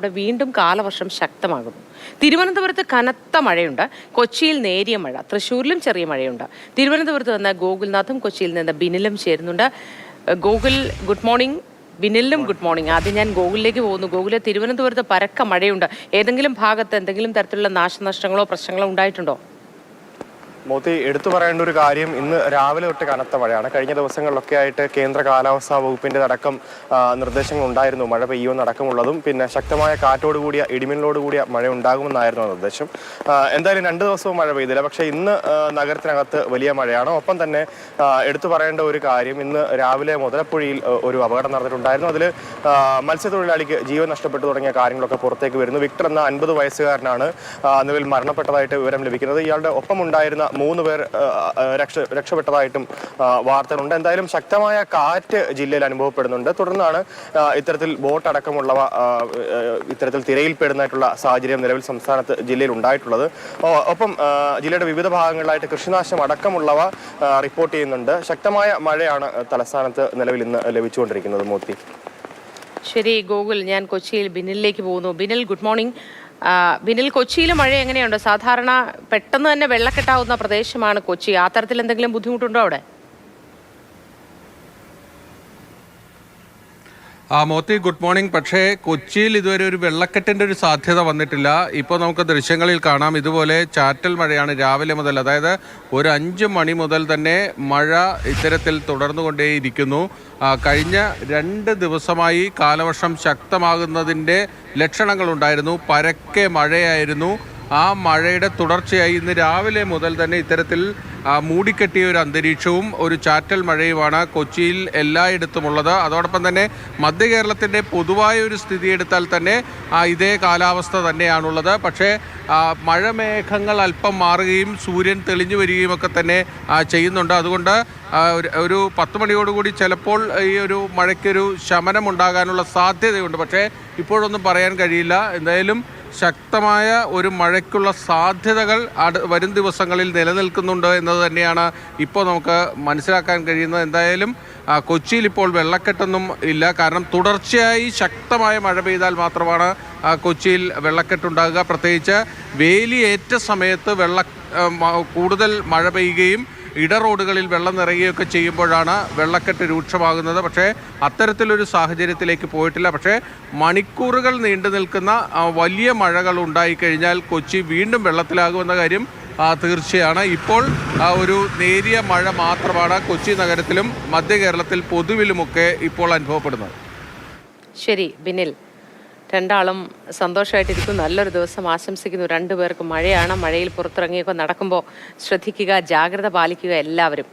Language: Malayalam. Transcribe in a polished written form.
ഇവിടെ വീണ്ടും കാലവർഷം ശക്തമാകുന്നു. തിരുവനന്തപുരത്ത് കനത്ത മഴയുണ്ട്. കൊച്ചിയിൽ നേരിയ മഴ, തൃശ്ശൂരിലും ചെറിയ മഴയുണ്ട്. തിരുവനന്തപുരത്ത് നിന്ന് ഗോകുൽനാഥും കൊച്ചിയിൽ നിന്ന് ബിനിലും ചേരുന്നുണ്ട്. Gokul, good morning. ബിനിലും ഗുഡ് മോർണിംഗ്. ആദ്യം ഞാൻ ഗോകുലിലേക്ക് പോകുന്നു. ഗോകുലെ, തിരുവനന്തപുരത്ത് പരക്ക മഴയുണ്ട്. ഏതെങ്കിലും ഭാഗത്ത് എന്തെങ്കിലും തരത്തിലുള്ള നാശനഷ്ടങ്ങളോ പ്രശ്നങ്ങളോ ഉണ്ടായിട്ടുണ്ടോ? മോത്തി, എടുത്തു പറയേണ്ട ഒരു കാര്യം, ഇന്ന് രാവിലെ തൊട്ട് കനത്ത മഴയാണ്. കഴിഞ്ഞ ദിവസങ്ങളിലൊക്കെ ആയിട്ട് കേന്ദ്ര കാലാവസ്ഥാ വകുപ്പിൻ്റെ അടക്കം നിർദ്ദേശങ്ങൾ ഉണ്ടായിരുന്നു, മഴ പെയ്യുമെന്നടക്കമുള്ളതും. പിന്നെ ശക്തമായ കാറ്റോടുകൂടിയ ഇടിമിന്നലോടുകൂടിയ മഴ ഉണ്ടാകുമെന്നായിരുന്നു നിർദ്ദേശം. എന്തായാലും 2 ദിവസവും മഴ പെയ്തില്ല. പക്ഷേ ഇന്ന് നഗരത്തിനകത്ത് വലിയ മഴയാണ്. ഒപ്പം തന്നെ എടുത്തു പറയേണ്ട ഒരു കാര്യം, ഇന്ന് രാവിലെ മുതലപ്പുഴയിൽ ഒരു അപകടം നടന്നിട്ടുണ്ടായിരുന്നു. അതിൽ മത്സ്യത്തൊഴിലാളിക്ക് ജീവൻ നഷ്ടപ്പെട്ടു തുടങ്ങിയ കാര്യങ്ങളൊക്കെ പുറത്തേക്ക് വരുന്നു. വിക്ടർ എന്ന 50 വയസ്സുകാരനാണ് നിലവിൽ മരണപ്പെട്ടതായിട്ട് വിവരം ലഭിക്കുന്നത്. ഇയാളുടെ ഒപ്പമുണ്ടായിരുന്ന 3 പേർ രക്ഷപ്പെട്ടതായിട്ടും വാർത്തകളുണ്ട്. എന്തായാലും ശക്തമായ കാറ്റ് ജില്ലയിൽ അനുഭവപ്പെടുന്നുണ്ട്. തുടർന്നാണ് ഇത്തരത്തിൽ ബോട്ട് അടക്കമുള്ളവ ഇത്തരത്തിൽ തിരയിൽപ്പെടുന്നതായിട്ടുള്ള സാഹചര്യം നിലവിൽ സംസ്ഥാനത്ത് ജില്ലയിൽ ഉണ്ടായിട്ടുള്ളത്. ഒപ്പം ജില്ലയുടെ വിവിധ ഭാഗങ്ങളിലായിട്ട് കൃഷിനാശം അടക്കമുള്ളവ റിപ്പോർട്ട് ചെയ്യുന്നുണ്ട്. ശക്തമായ മഴയാണ് തലസ്ഥാനത്ത് നിലവിൽ ഇന്ന് ലഭിച്ചുകൊണ്ടിരിക്കുന്നത്. മോത്തി, ശരി ഗോകുൽ, ഞാൻ കൊച്ചിയിൽ ബിനിലിലേക്ക് പോകുന്നു. Binil, good morning. ബിനിൽ, കൊച്ചിയിലെ മഴ എങ്ങനെയുണ്ട്? സാധാരണ പെട്ടെന്ന് തന്നെ വെള്ളക്കെട്ടാവുന്ന പ്രദേശമാണ് കൊച്ചി. ആ തരത്തിൽ എന്തെങ്കിലും ബുദ്ധിമുട്ടുണ്ടോ അവിടെ? Moti, good morning. പക്ഷേ കൊച്ചിയിൽ ഇതുവരെ ഒരു വെള്ളക്കെട്ടിൻ്റെ ഒരു സാധ്യത വന്നിട്ടില്ല. ഇപ്പോൾ നമുക്ക് ദൃശ്യങ്ങളിൽ കാണാം, ഇതുപോലെ ചാറ്റൽ മഴയാണ് രാവിലെ മുതൽ. അതായത് ഒരു 5 മണി മുതൽ തന്നെ മഴ ഇത്തരത്തിൽ തുടർന്നുകൊണ്ടേയിരിക്കുന്നു. കഴിഞ്ഞ 2 ദിവസമായി കാലവർഷം ശക്തമാകുന്നതിൻ്റെ ലക്ഷണങ്ങളുണ്ടായിരുന്നു. പരക്കെ മഴയായിരുന്നു. ആ മഴയുടെ തുടർച്ചയായി ഇന്ന് രാവിലെ മുതൽ തന്നെ ഇത്തരത്തിൽ മൂടിക്കെട്ടിയ ഒരു അന്തരീക്ഷവും ഒരു ചാറ്റൽ മഴയുമാണ് കൊച്ചിയിൽ എല്ലായിടത്തുമുള്ളത്. അതോടൊപ്പം തന്നെ മധ്യ കേരളത്തിൻ്റെ പൊതുവായ ഒരു സ്ഥിതി എടുത്താൽ തന്നെ ഇതേ കാലാവസ്ഥ തന്നെയാണുള്ളത്. പക്ഷേ മഴമേഘങ്ങൾ അല്പം മാറുകയും സൂര്യൻ തെളിഞ്ഞു വരികയും ഒക്കെ തന്നെ ചെയ്യുന്നുണ്ട്. അതുകൊണ്ട് ഒരു 10 മണിയോടുകൂടി ചിലപ്പോൾ ഈ ഒരു മഴയ്ക്കൊരു ശമനം ഉണ്ടാകാനുള്ള സാധ്യതയുണ്ട്. പക്ഷേ ഇപ്പോഴൊന്നും പറയാൻ കഴിയില്ല. എന്തായാലും ശക്തമായ ഒരു മഴയ്ക്കുള്ള സാധ്യതകൾ വരും ദിവസങ്ങളിൽ നിലനിൽക്കുന്നുണ്ട് എന്നത് തന്നെയാണ് ഇപ്പോൾ നമുക്ക് മനസ്സിലാക്കാൻ കഴിയുന്നത്. എന്തായാലും കൊച്ചിയിൽ ഇപ്പോൾ വെള്ളക്കെട്ടൊന്നും ഇല്ല. കാരണം തുടർച്ചയായി ശക്തമായ മഴ പെയ്താൽ മാത്രമാണ് കൊച്ചിയിൽ വെള്ളക്കെട്ടുണ്ടാകുക. പ്രത്യേകിച്ച് വേലിയേറ്റ സമയത്ത് കൂടുതൽ മഴ പെയ്യുകയും ഇടറോഡുകളിൽ വെള്ളം നിറയുകയൊക്കെ ചെയ്യുമ്പോഴാണ് വെള്ളക്കെട്ട് രൂക്ഷമാകുന്നത്. പക്ഷേ അത്തരത്തിലൊരു സാഹചര്യത്തിലേക്ക് പോയിട്ടില്ല. പക്ഷേ മണിക്കൂറുകൾ നീണ്ടു നിൽക്കുന്ന വലിയ മഴകൾ ഉണ്ടായിക്കഴിഞ്ഞാൽ കൊച്ചി വീണ്ടും വെള്ളത്തിലാകുമെന്ന കാര്യം തീർച്ചയാണ്. ഇപ്പോൾ ഒരു നേരിയ മഴ മാത്രമാണ് കൊച്ചി നഗരത്തിലും മധ്യ കേരളത്തിൽ പൊതുവിലുമൊക്കെ ഇപ്പോൾ അനുഭവപ്പെടുന്നത്. ശരി ബിനിൽ, രണ്ടാളും സന്തോഷമായിട്ടിരിക്കും. നല്ലൊരു ദിവസം ആശംസിക്കുന്നു 2 പേർക്കും. മഴയാണ്. മഴയിൽ പുറത്തിറങ്ങിയൊക്കെ നടക്കുമ്പോൾ ശ്രദ്ധിക്കുക, ജാഗ്രത പാലിക്കുക എല്ലാവരും.